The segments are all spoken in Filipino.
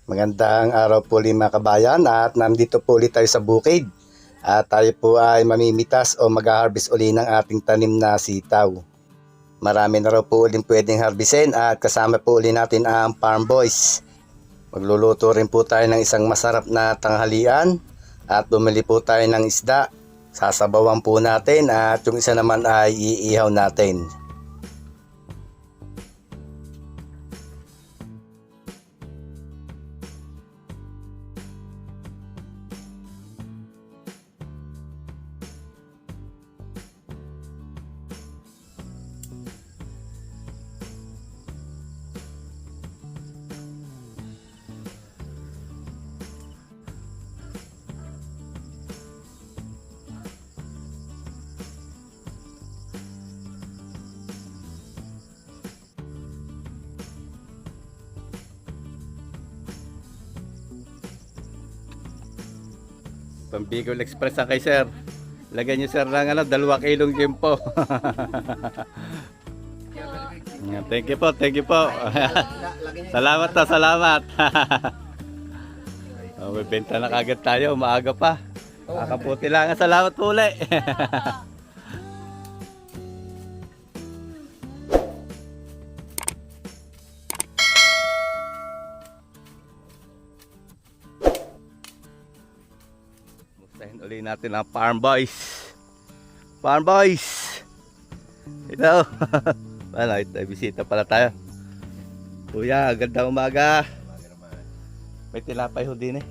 Magandang araw po ulit mga kabayan at nandito po ulit tayo sa bukid at tayo po ay mamimitas o mag-harvest uli ng ating tanim na sitaw. Marami na raw po ulit pwedeng harbisin at kasama po ulit natin ang Farm Boys. Magluluto rin po tayo ng isang masarap na tanghalian at bumili po tayo ng isda. Sasabawan po natin at yung isa naman ay iihaw natin. Pambigol Express ang kay sir. Lagyan nyo sir ng 2 kilong gimpo. Thank you po, thank you po. Salamat na, salamat. May benta na kagad tayo, maaga pa. Kakaputi lang, salamat po ulit. Mustahin ulit natin ang Farm Boys. Farm Boys! Ito. Ano, ito, bisita pala tayo. Kuya, gandang umaga. May tinapay ho din eh.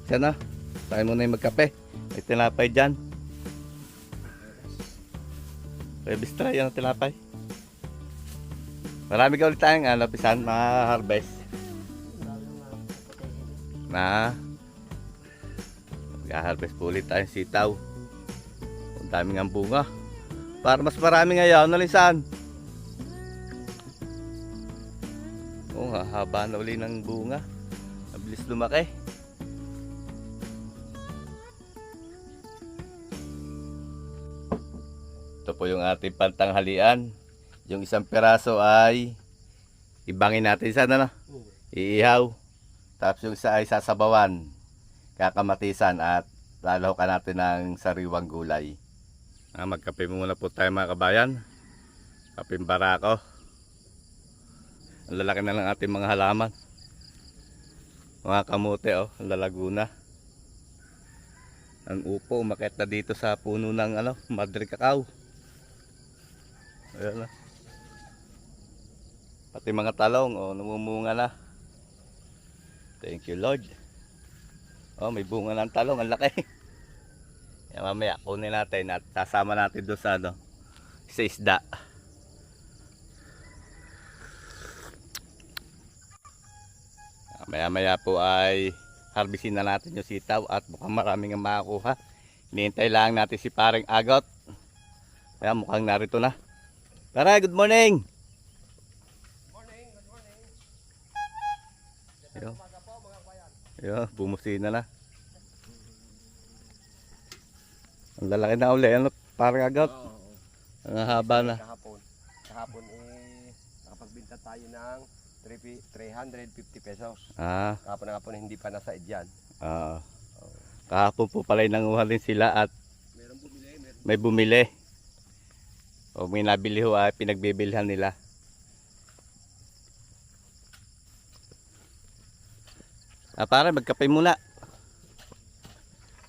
Sana, tayo muna yung magkape. May tinapay dyan. Pwede try yan ang tinapay. Marami ka ulit tayong lapisan, mga harvest. Na mag-harvest po ulit tayong sitaw. Ang daming ang bunga. Para mas marami ngayon, nalisan. Oo nga, haba na uli ng bunga. Mabilis lumaki. Ito po yung ating pantanghalian. Yung isang piraso ay ibangin natin sana na. Iihaw. Tapos yung isa ay sasabawan. Kakamatisan at lalahukan natin ng sariwang gulay. Magkape muna po tayo mga kabayan. Kapeng barako. Ang lalaki na lang ating mga halaman. Mga kamote oh, ang lalaguna. Ang upo umakyat na dito sa puno ng Madre Cacao. Ayan na. Pati mga talong oh, namumunga na. Thank you Lord. Oh, may bunga ng talong, ang laki. Yan, mamaya kunin natin at sasama natin doon sa sa isda. Maya po ay harbisin na natin yung sitaw at mukhang maraming ang makakuha. Hinihintay lang natin si paring Agot. Kaya mukhang narito na. Tara, good morning! Good morning! Yo, bumusina na. Ang lalaki na uli, parang Agot. Ang haba na. Kahapon nakapagbenta tayo ng 350 pesos. Kahapon hindi pa nasa idyan. Kahapon po pala nanguha din sila at may bumili. O may nabili ho ay pinagbibilhan nila. Para magkape muna.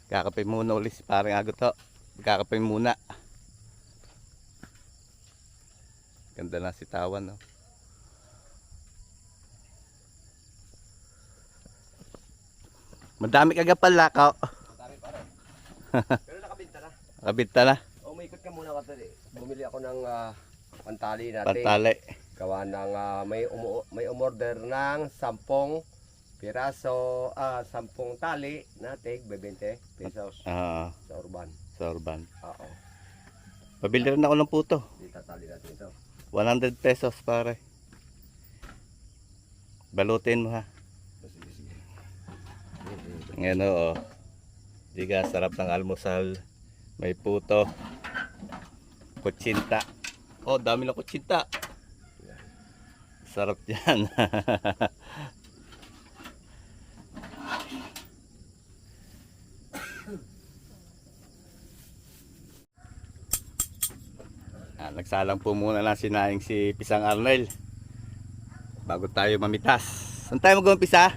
Kakape muna ulit si parang Agot ho. Kakape muna. Ganda na sitawan no. Madami kagad pala ka. Madami pa rin. Pero nakabinta na. Nakabinta na. Umikot ka muna kasi bumili ako ng pantali natin. Pantali. Gawa ng may umorder ng 10 piraso, 10 tali na tig 20 pesos sa urban. Sa urban. Oo. Pabili rin ako ng puto. Dito tali natin ito. 100 pesos pare. Balutin mo ha. Sige. Ngayon oo. Diga, sarap ng almusal. May puto. Kutsinta. Oh, dami ng kutsinta. Sarap yan. Nagsalang po muna lang sinaing si Pisang Arnel bago tayo mamitas. Saan tayo mag-umpisa?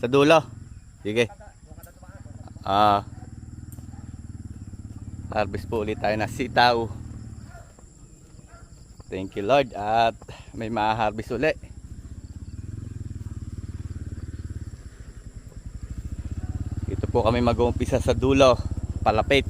Sa dulo. Sige. Harvest po ulit tayo na sitaw. Thank you Lord at may ma-harvest ulit. Ito po kami mag-uumpisa sa dulo, palapit.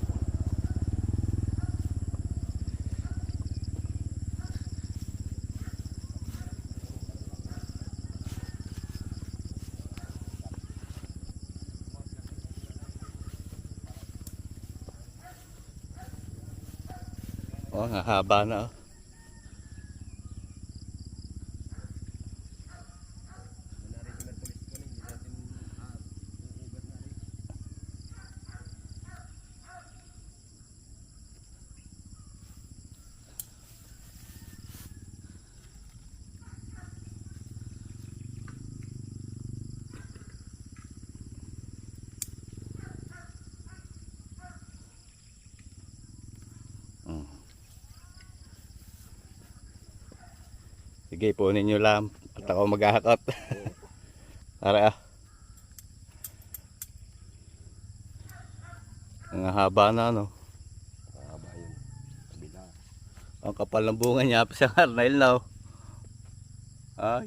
Oh, ang haba na oh. Sige, punin nyo lang at ako maghahakot. Tara ah. Ang haba na no. Mahaba yun. Kabila. Ang kapal ng bunga niya pa sa Arnel na oh. Ay.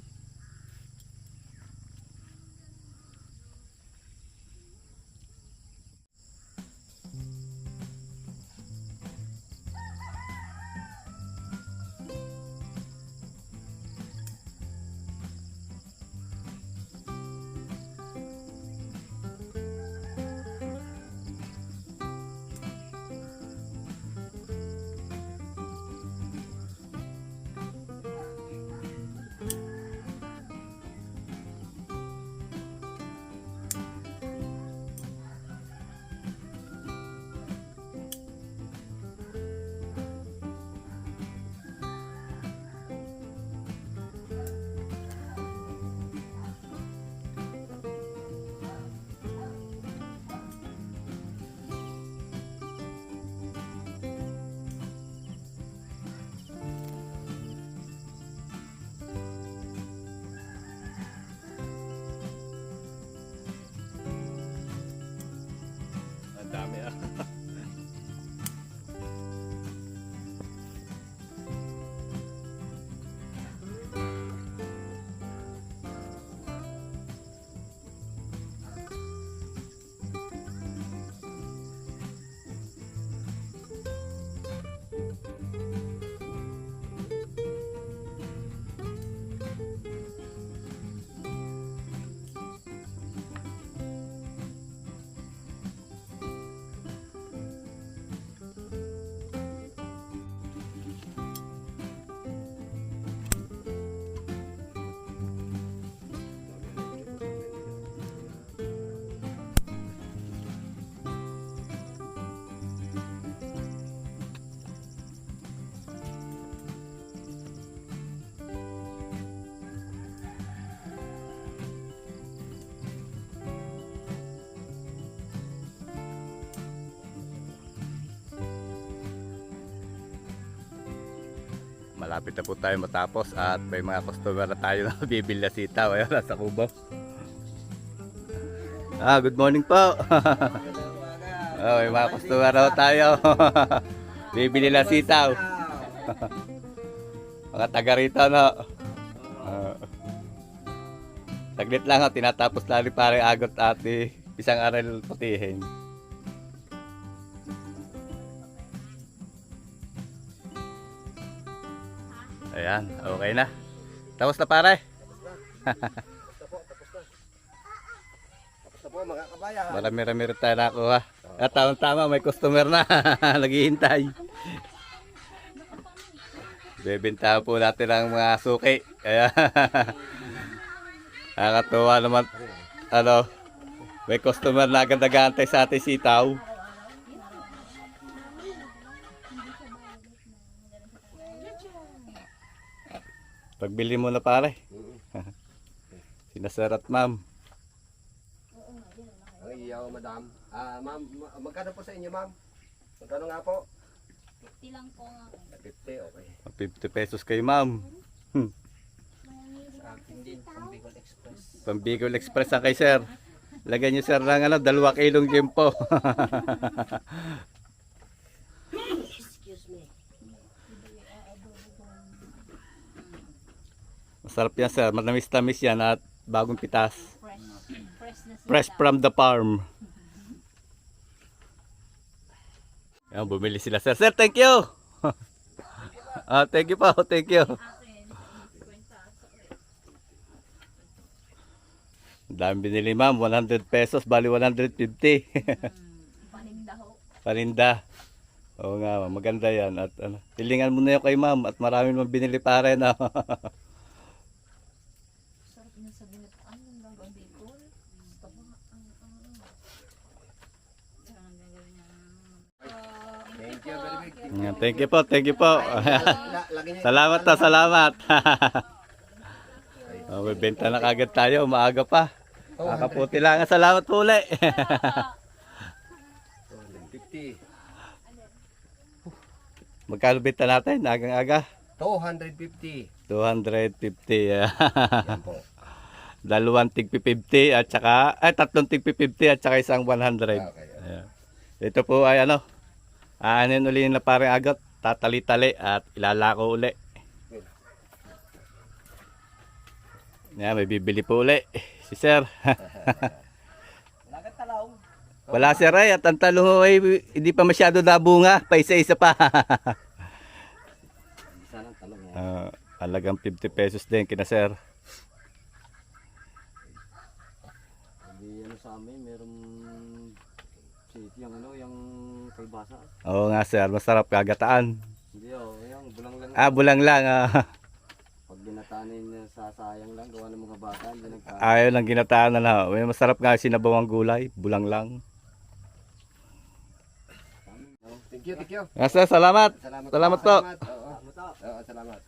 Ang dami ah. Malapit na po tayo matapos at may mga customer na tayo na bibili na sitaw. Ayun, nasa kubo. Good morning po. May mga customer na tayo. Bibili na sitaw. Mga taga rito no. Saglit lang tinatapos lang ni pare agot ati Pisang Arnel putihin. Ayan, okay na. Tapos na pare. Tapos na po mga kabayan. Marami-rami rin tayo nakuha. At tama may customer na. Naghihintay. Bebentahan po natin ang mga suki. Kaya nakakatuwa naman. May customer na agad nag-aantay sa ating sitaw. Pagbili mo na pare. Sinasarat ma'am. Ay, madam. Ma'am, magkano po sa inyo, ma'am? Magkano nga po? 50 lang po nga. 50, okay. 50 pesos kay ma'am. Sa akin din, Pambicol Express. Pambicol Express ang kay sir. Lagyan niyo sir ng 2 kilong gimpo. Excuse me. Masarap yan sir. Manamis-tamis yan at bagong pitas. Fresh. Fresh na sila. Fresh from the farm. Yan, bumili sila sir. Sir, thank you. Thank you po. Thank you. Akin, 50. Ang dami binili ma'am. 100 pesos. Bali 150. Paninda ho. Paninda. Oo nga, ma'am, maganda yan. At tilingan mo na yun kay ma'am. At marami naman binili pa rin. Sarap niya sa binit. Ano yung gagawin dito? Taba. Ang gagawin niya. Thank you very much. Yan, thank you po. Thank you po. Lagi niya. Salamat to. Salamat. Bebenta na kagad tayo. Maaga pa. Kakaputi lang. Salamat po ulit. 250. Magkano benta natin? Agang-aga. 250. 250. Yan po. Dalawang tigpi 50 at saka tatlong tigpi 50 at saka isang 100. Okay. Ayan. Ito po ay aanin uli na parang agot, tatali-tali at ilalako uli. Yan, may bibili po uli si sir. Wala kang talaw. Wala sir ay at ang talong ay hindi pa masyado nabunga, pa isa-isa pa. Isa lang talong yan. Halagang 50 pesos din kina sir. Hindi sa amin, merong city yung kalbasa. Oo nga sir, masarap kagataan. Hindi yung bulang lang. Bulang lang. Pag ginatanin niya sasayang lang, gawa ng mga bata, hindi nagkain. Ayaw lang ginataan na. May masarap nga sinabawang gulay, bulang lang. Thank you, thank you. Sir, salamat. Salamat po. Oo, salamat.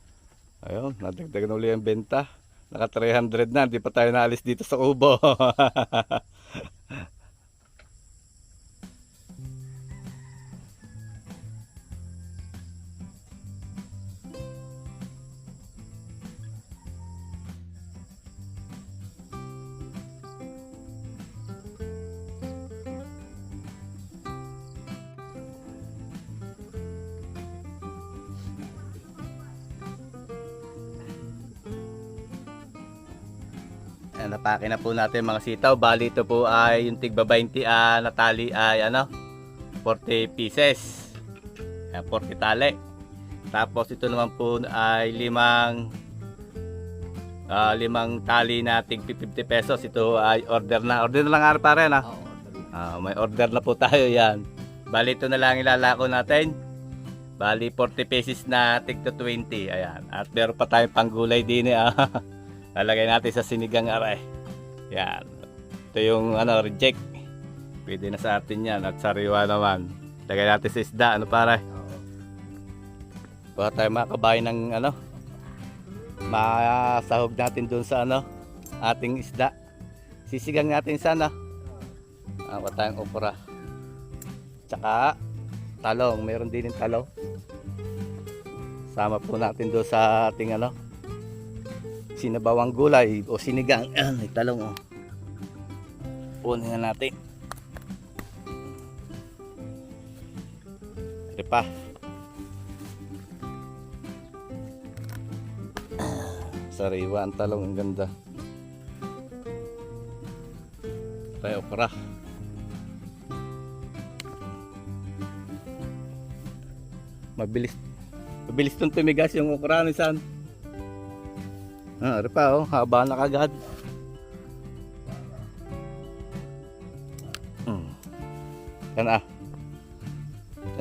Ayun, nadagdagan na uli ang benta. Naka 300 na, hindi pa tayo naalis dito sa Kubo. Napake na po natin mga sitaw. Bali ito po ay yung tigba 20 na tali ay 40 pieces. 40 tali. Tapos ito naman po ay limang tali na tig 50 pesos. Ito ay order na. Order na lang nga pare na. May order na po tayo yan. Bali ito na lang ilalako natin. Bali 40 pesos na tig to 20. Ayan. At meron pa tayong panggulay din lalagay natin sa sinigang aray. Yan. Ito yung reject. Pwede na sa atin yan. At sariwa naman. Lagay natin sa isda. Pare? Baka tayo makabayan ng masahog natin dun sa ating isda. Sisigang natin sana. Baka tayong okra. Tsaka talong. Meron din yung talong. Sama po natin doon sa ating sinabawang gulay o sinigang. May talong Punin na natin. Ito pa. Sariwa ang talong, ang ganda. Tayo okra. Mabilis itong tumigas yung okra ni San. Ano pa haba na kagad. Yan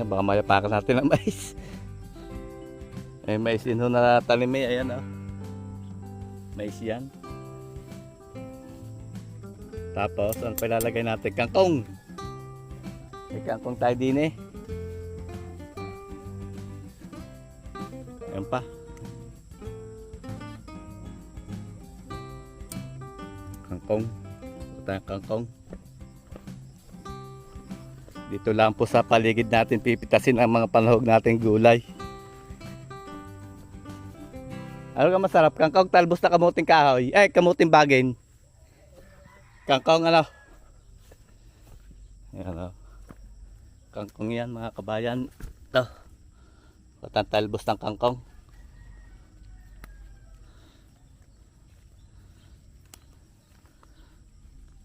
Yan, baka mayapakan natin ang mais. May mais din na tanim ayan mais yan. Tapos ang palalagay natin kangkong. May kangkong tayo din Ayan pa. Kangkong. Tayong kangkong. Dito lang po sa paligid natin pipitasin ang mga panahog nating gulay. Ano ka masarap? Kangkong talbos na kamuting kahoy. Kamuting bagin. Kangkong ano? Yan o. Kangkong yan mga kabayan. Ito. Talbos ng kangkong.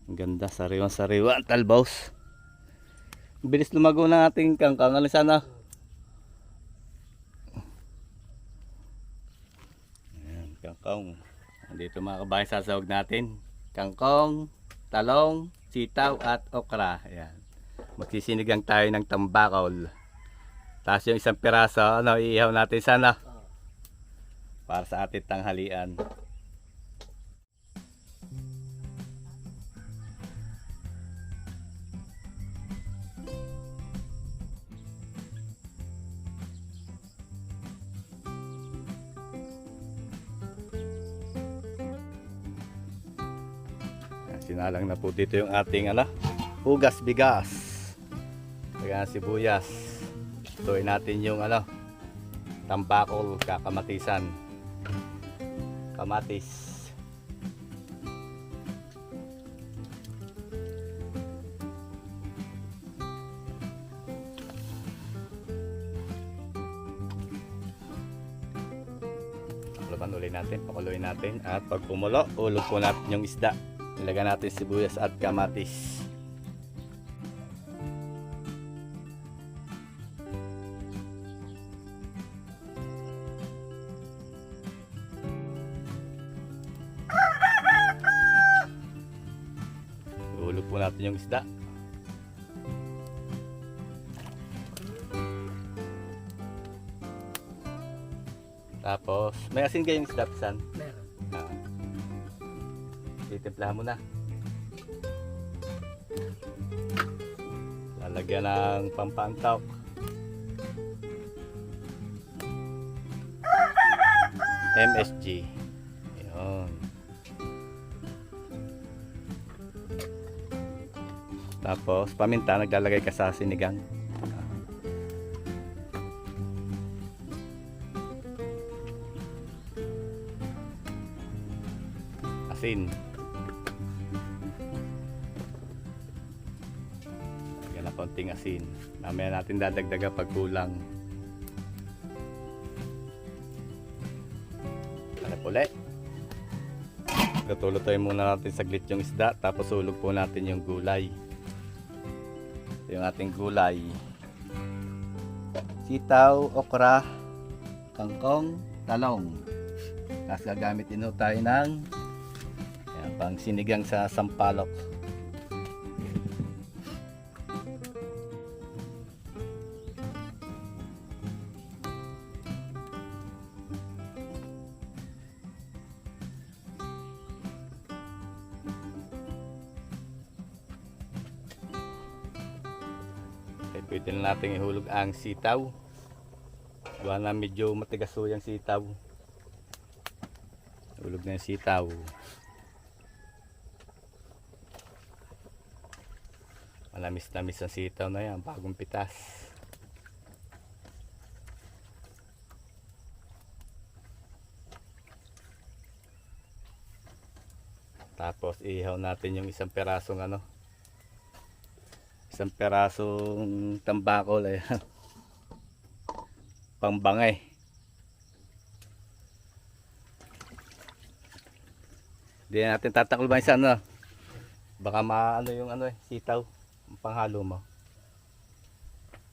Ang ganda, sariwang-sariwa ang talbos. Bilis lumago ng ating kangkong. Ano sana? Ayan, kangkong. Dito mga kabayan sasawag natin. Kangkong, talong, sitaw at okra. Ayan. Magsisinigang tayo ng tambakol. Tapos yung isang piraso, iihaw natin sana. Para sa ating tanghalian. Sinalang na po dito yung ating hugas bigas. Kaya sibuyas. Tuloy natin yung tambakol, kakamatisan. Kamatis. Pakuluin natin at pag pumulo, ulog po natin yung isda. Ilagay natin sibuyas at kamatis. Ulog po natin yung isda. Tapos, may asin kayong isda, pisan? Meron. Titimplahan mo na. Lalagyan ng pampantok. MSG. Ayun. Tapos, paminta, naglalagay ka sa sinigang. Asin. Lagyan na konting asin. Mamaya natin dadagdagan pag kulang. Hanap ulit. Luto-lutoy muna natin saglit yung isda. Tapos ulog po natin yung gulay. Ito yung ating gulay. Sitaw, okra, kangkong, talong. Tapos gagamitin ho tayo ng pang sinigang sa sampalok. Okay, pwede na natin ihulog ang sitaw. Gawa na medyo matigas ho yung sitaw. Hulog na yung sitaw. Malamis-lamis ang sitaw na yan, bagong pitas. Tapos ihaw natin yung isang perasong isang perasong tambakol, ayan. Pambangay. Hindi natin tatakloban isa baka maano yung sitaw. Panghalo mo.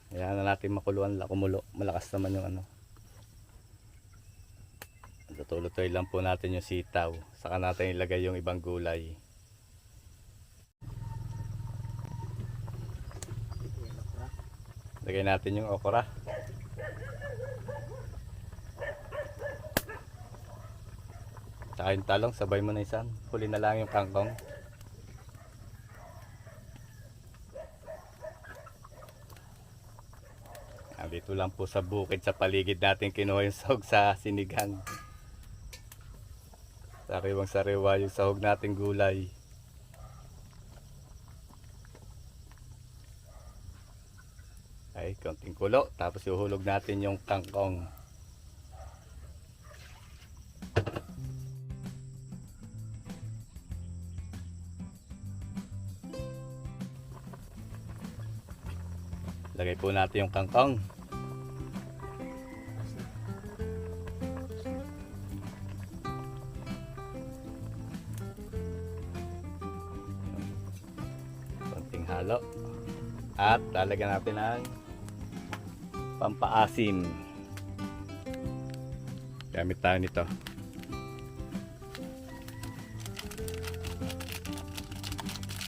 Ayan na natin makuluan, kumulo. Malakas naman yung Luto-lutoy lang po natin yung sitaw. Saka natin ilagay yung ibang gulay. Lagay natin yung okra. Saka yung talong, sabay mo na isan. Huli na lang yung kangkong. Dito lang po sa bukid sa paligid natin kinuha yung sahog sa sinigang. Sariwang sariwa yung sahog nating gulay. Ay, konting kulo. Tapos ihulog natin yung kangkong. Lagay po natin yung kangkong. Konting halo. At lalagyan natin ang pampaasim. Gamit tayo nito.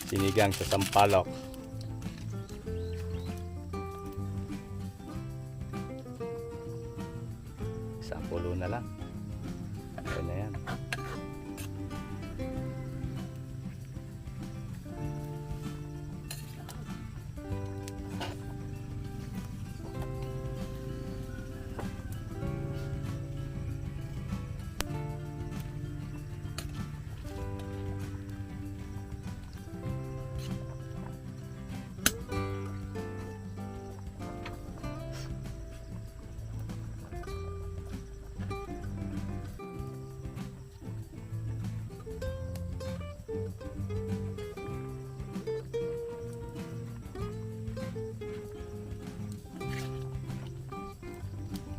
Sinigang sa sampalok. Isang pulo na lang. Ayan na yan.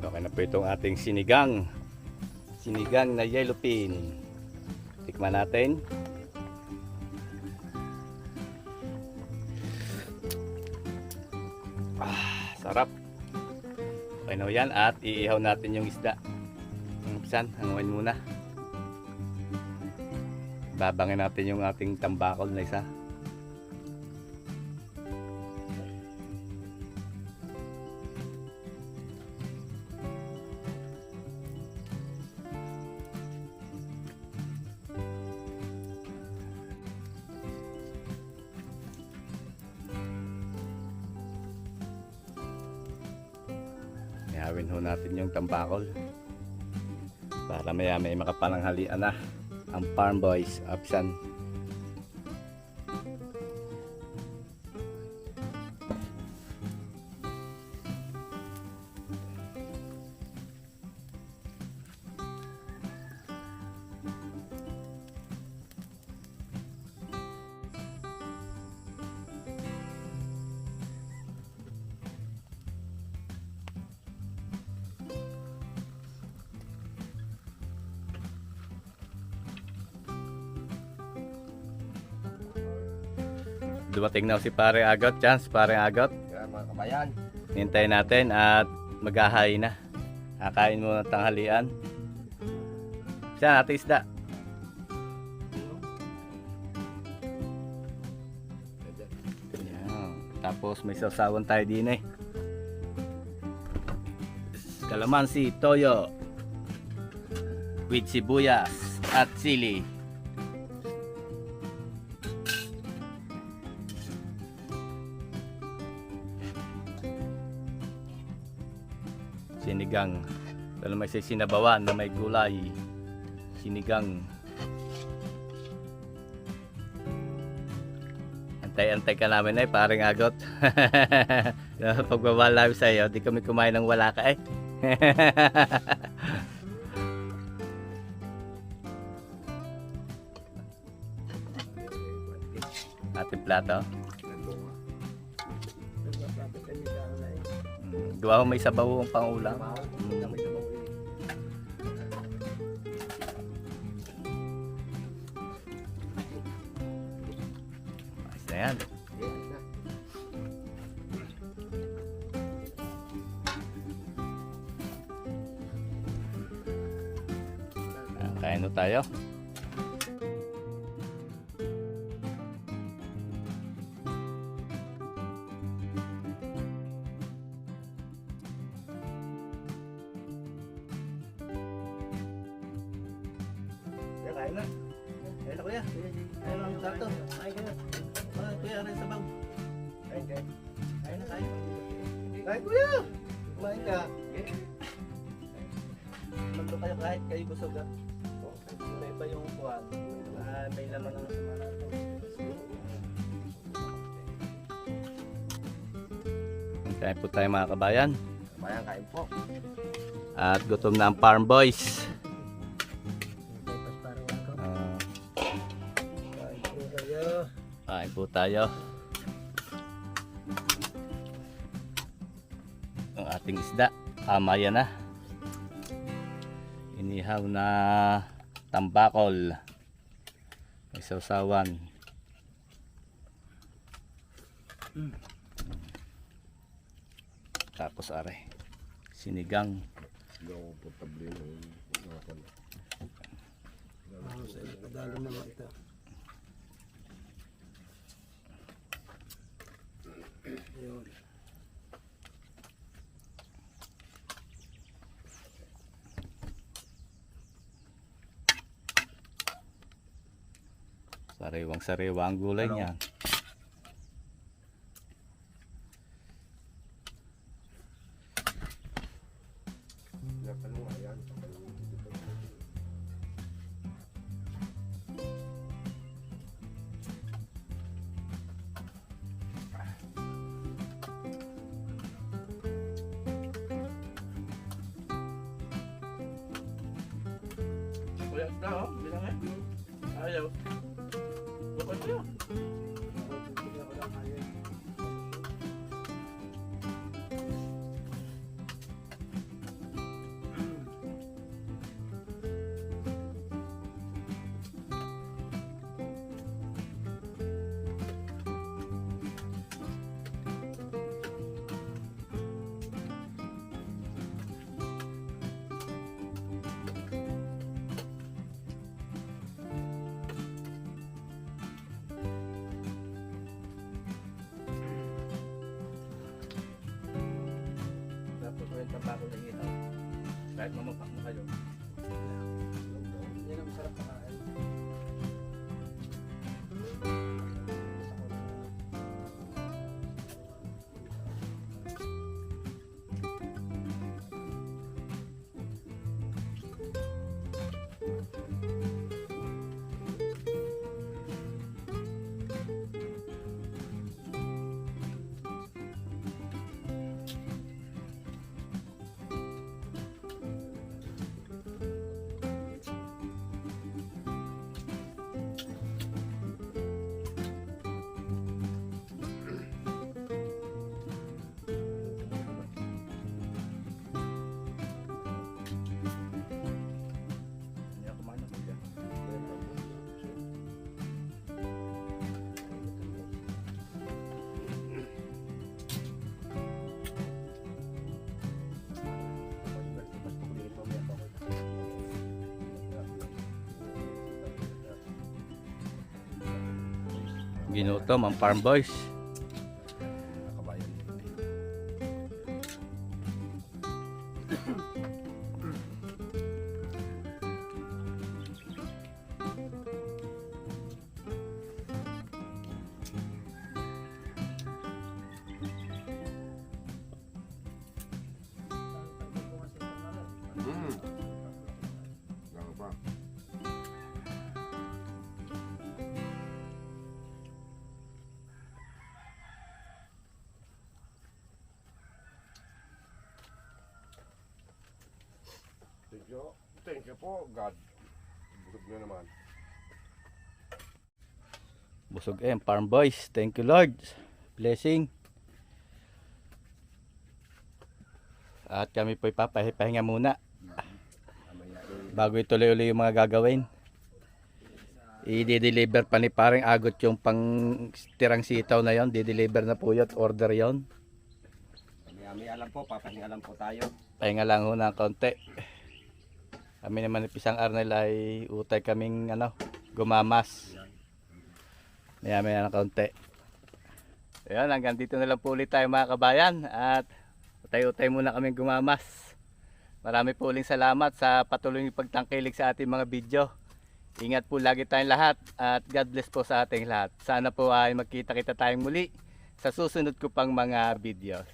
Okay na po itong ating sinigang. Sinigang na yellow pin. Tikman natin. Sarap. Okay na yan at iihaw natin yung isda. Umpisan, hanguin muna. Babangin natin yung ating tambakol na isa. Ihawin ho natin yung tambakol para maya may makapananghalian na ang Farm Boys option. Dumating na si Pare Agot. Chance, Pare Agot. Kaya mga kabayan, Hintayin natin at maghahay na. Kakain muna ng tanghalian. Siya, ate isda. Ayan. Tapos may sausawan tayo din eh. Kalamansi, toyo. With sibuyas at sili. Sinigang. Pero may sinabawan na may gulay. Sinigang. Antay-antay ka namin eh, Paring Agot. Pagbabalaw sa iyo, di kami kumain ng wala ka eh. Ating plato. Gawa ko may sabaw ang pangulam. Ayos na yan. Kain na tayo. Kain na. Kain na kuya. Kain na ang sarto. Kain ka na. Kuya, rin sa bang. Kain ka. Kain na, kain. Kain kuya. Kumain ka. Maglo kayo kahit kayo busog ha. May pa yung upuan. May laman ng sumarata. Kain po tayo mga kabayan. Kabayan, kain po. At gutom na ang farm boys. Kain po tayo. Ang ating isda, amaya na. Inihaw na tambakol. May sausawan. Tapos are, sinigang. Sariwang-sariwa ang gulay niyan. Kuya, ikaw, bilang ayaw. Bukod yun. Tapos ko yung tabako na ito. Kahit mamapak mo kayo. Yan ang sarap pakain. Hindi ako kumain ng kuya. Ginutom ang farm boys. Kabayan. Ganun pa. Thank you po, God. Busog na naman. Busog ang farm boys. Thank you Lord. Blessing. At kami po ipapahinga muna. Bago ituloy uli yung mga gagawin. I-deliver pa ni paring agot yung pang tirang sitaw na yon. Di-deliver na po yun. Order yon. May alam po, papahinga lang po tayo. Pahinga lang ho ng konti. Kami naman ni Pisang Arnel ay utay kaming gumamas. Maya ng konti. Ayan, hanggang dito na lang po ulit tayo mga kabayan. At utay-utay muna kaming gumamas. Marami po uling salamat sa patuloy ng pagtangkilik sa ating mga video. Ingat po lagi tayong lahat at God bless po sa ating lahat. Sana po ay magkita-kita tayong muli sa susunod ko pang mga videos.